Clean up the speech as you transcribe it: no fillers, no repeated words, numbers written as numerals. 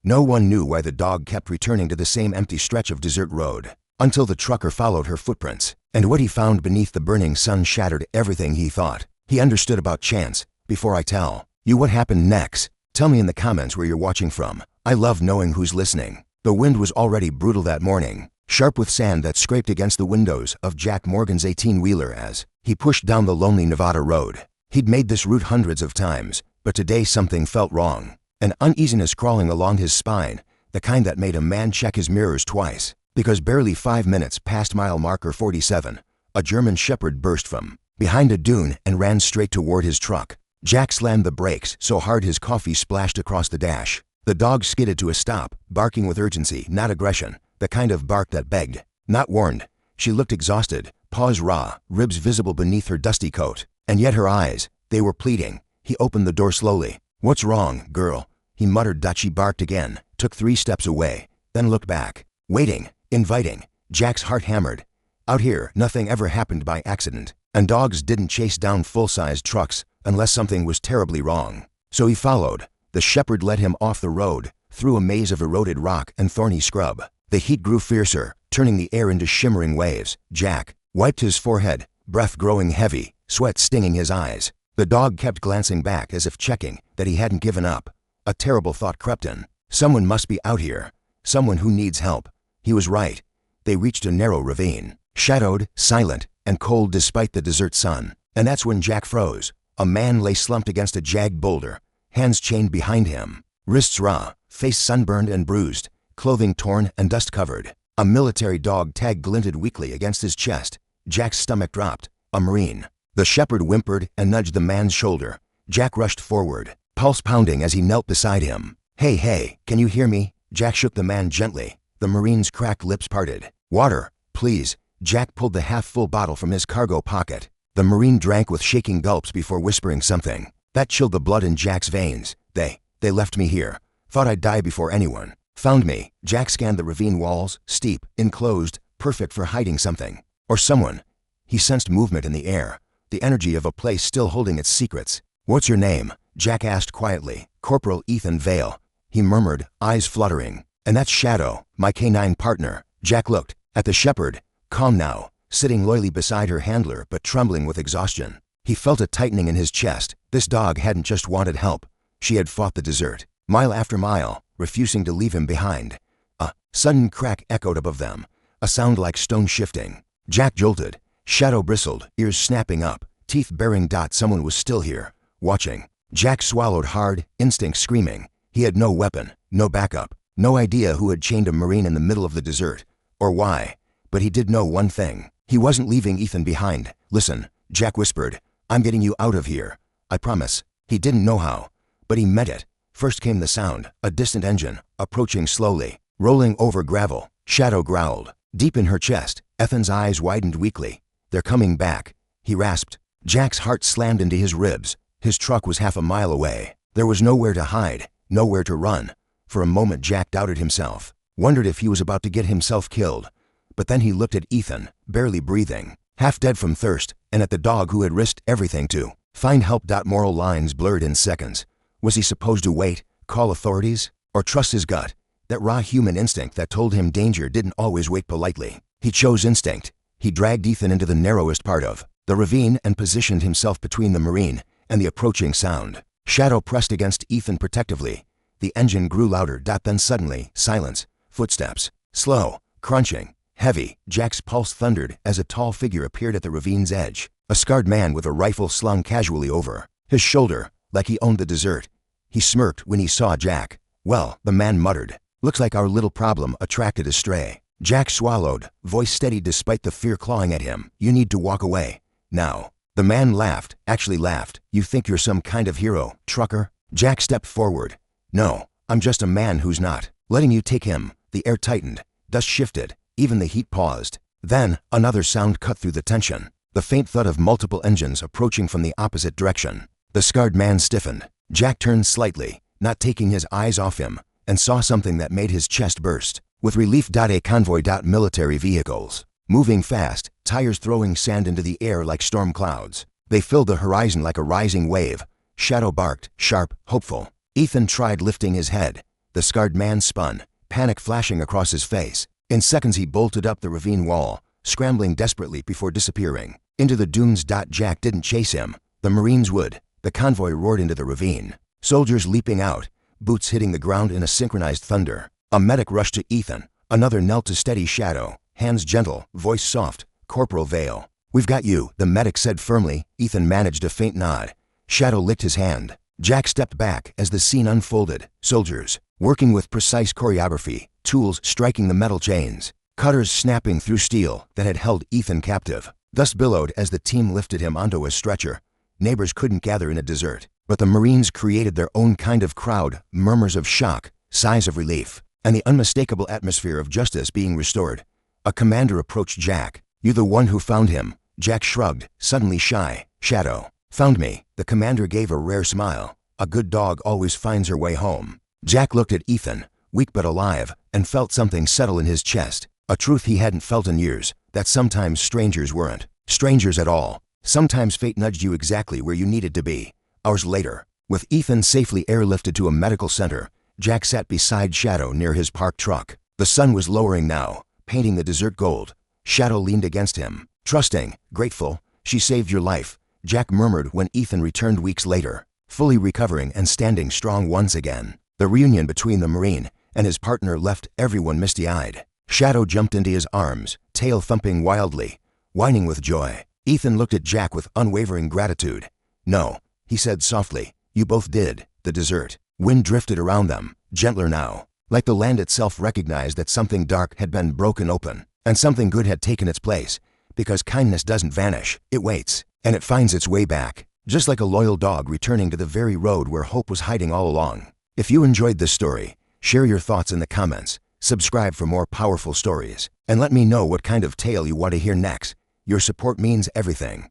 No one knew why the dog kept returning to the same empty stretch of desert road, until the trucker followed her footprints, and what he found beneath the burning sun shattered everything he thought he understood about chance. Before I tell you what happened next, tell me in the comments where you're watching from. I love knowing who's listening. The wind was already brutal that morning, sharp with sand that scraped against the windows of Jack Morgan's 18-wheeler as he pushed down the lonely Nevada road. He'd made this route hundreds of times, but today something felt wrong. An uneasiness crawling along his spine, the kind that made a man check his mirrors twice. Because barely 5 minutes past mile marker 47, a German shepherd burst from behind a dune and ran straight toward his truck. Jack slammed the brakes so hard his coffee splashed across the dash. The dog skidded to a stop, barking with urgency, not aggression, the kind of bark that begged, not warned. She looked exhausted, paws raw, ribs visible beneath her dusty coat. And yet her eyes, they were pleading. He opened the door slowly. "What's wrong, girl?" he muttered. She barked again, took 3 steps away, then looked back. Waiting, inviting. Jack's heart hammered. Out here, nothing ever happened by accident, and dogs didn't chase down full-sized trucks unless something was terribly wrong. So he followed. The shepherd led him off the road, through a maze of eroded rock and thorny scrub. The heat grew fiercer, turning the air into shimmering waves. Jack wiped his forehead, breath growing heavy, sweat stinging his eyes. The dog kept glancing back as if checking that he hadn't given up. A terrible thought crept in. Someone must be out here. Someone who needs help. He was right. They reached a narrow ravine, shadowed, silent, and cold despite the desert sun. And that's when Jack froze. A man lay slumped against a jagged boulder, hands chained behind him, wrists raw, face sunburned and bruised, clothing torn and dust-covered. A military dog tag glinted weakly against his chest. Jack's stomach dropped. A Marine. The shepherd whimpered and nudged the man's shoulder. Jack rushed forward, pulse pounding as he knelt beside him. Hey, can you hear me?" Jack shook the man gently. The Marine's cracked lips parted. "Water, please." Jack pulled the half-full bottle from his cargo pocket. The Marine drank with shaking gulps before whispering something that chilled the blood in Jack's veins. They left me here. Thought I'd die before anyone found me." Jack scanned the ravine walls, steep, enclosed, perfect for hiding something. Or someone. He sensed movement in the air, the energy of a place still holding its secrets. "What's your name?" Jack asked quietly. "Corporal Ethan Vale," he murmured, eyes fluttering. "And that's Shadow, my canine partner." Jack looked at the shepherd, calm now, sitting loyally beside her handler but trembling with exhaustion. He felt a tightening in his chest. This dog hadn't just wanted help. She had fought the desert, mile after mile, refusing to leave him behind. A sudden crack echoed above them, a sound like stone shifting. Jack jolted. Shadow bristled, ears snapping up, teeth baring. Someone was still here, watching. Jack swallowed hard, instinct screaming. He had no weapon, no backup, no idea who had chained a Marine in the middle of the desert, or why. But he did know one thing. He wasn't leaving Ethan behind. "Listen," Jack whispered. "I'm getting you out of here. I promise." He didn't know how, but he meant it. First came the sound, a distant engine, approaching slowly, rolling over gravel. Shadow growled. Deep in her chest, Ethan's eyes widened weakly. "They're coming back," he rasped. Jack's heart slammed into his ribs. His truck was half a mile away. There was nowhere to hide, nowhere to run. For a moment Jack doubted himself, wondered if he was about to get himself killed. But then he looked at Ethan, barely breathing, half dead from thirst, and at the dog who had risked everything to find help. Moral lines blurred in seconds. Was he supposed to wait, call authorities, or trust his gut? That raw human instinct that told him danger didn't always wait politely. He chose instinct. He dragged Ethan into the narrowest part of the ravine and positioned himself between the Marine and the approaching sound. Shadow pressed against Ethan protectively. The engine grew louder. Then suddenly, silence, footsteps, slow, crunching, heavy. Jack's pulse thundered as a tall figure appeared at the ravine's edge. A scarred man with a rifle slung casually over his shoulder, like he owned the desert. He smirked when he saw Jack. "Well," the man muttered, "looks like our little problem attracted a stray." Jack swallowed, voice steady despite the fear clawing at him. "You need to walk away. Now." The man laughed, actually laughed. "You think you're some kind of hero, trucker?" Jack stepped forward. "No, I'm just a man who's not letting you take him." The air tightened, dust shifted, even the heat paused. Then, another sound cut through the tension. The faint thud of multiple engines approaching from the opposite direction. The scarred man stiffened. Jack turned slightly, not taking his eyes off him, and saw something that made his chest burst. With relief, a convoy. Military vehicles, moving fast, tires throwing sand into the air like storm clouds. They filled the horizon like a rising wave. Shadow barked, sharp, hopeful. Ethan tried lifting his head. The scarred man spun, panic flashing across his face. In seconds he bolted up the ravine wall, scrambling desperately before disappearing into the dunes. Jack didn't chase him. The Marines would. The convoy roared into the ravine. Soldiers leaping out, boots hitting the ground in a synchronized thunder. A medic rushed to Ethan. Another knelt to steady Shadow, hands gentle, voice soft. "Corporal Vale, we've got you," the medic said firmly. Ethan managed a faint nod. Shadow licked his hand. Jack stepped back as the scene unfolded. Soldiers, working with precise choreography, tools striking the metal chains, cutters snapping through steel that had held Ethan captive. Thus billowed as the team lifted him onto a stretcher. Neighbors couldn't gather in a desert, but the Marines created their own kind of crowd, murmurs of shock, sighs of relief, and the unmistakable atmosphere of justice being restored. A commander approached Jack. "You the one who found him?" Jack shrugged, suddenly shy. "Shadow found me." The commander gave a rare smile. "A good dog always finds her way home." Jack looked at Ethan, weak but alive, and felt something settle in his chest. A truth he hadn't felt in years, that sometimes strangers weren't strangers at all. Sometimes fate nudged you exactly where you needed to be. Hours later, with Ethan safely airlifted to a medical center, Jack sat beside Shadow near his parked truck. The sun was lowering now, painting the desert gold. Shadow leaned against him, trusting, grateful. "She saved your life," Jack murmured when Ethan returned weeks later, fully recovering and standing strong once again. The reunion between the Marine and his partner left everyone misty-eyed. Shadow jumped into his arms, tail thumping wildly, whining with joy. Ethan looked at Jack with unwavering gratitude. "No," he said softly, "you both did." The desert wind drifted around them, gentler now, like the land itself recognized that something dark had been broken open, and something good had taken its place. Because kindness doesn't vanish, it waits, and it finds its way back, just like a loyal dog returning to the very road where hope was hiding all along. If you enjoyed this story, share your thoughts in the comments, subscribe for more powerful stories, and let me know what kind of tale you want to hear next. Your support means everything.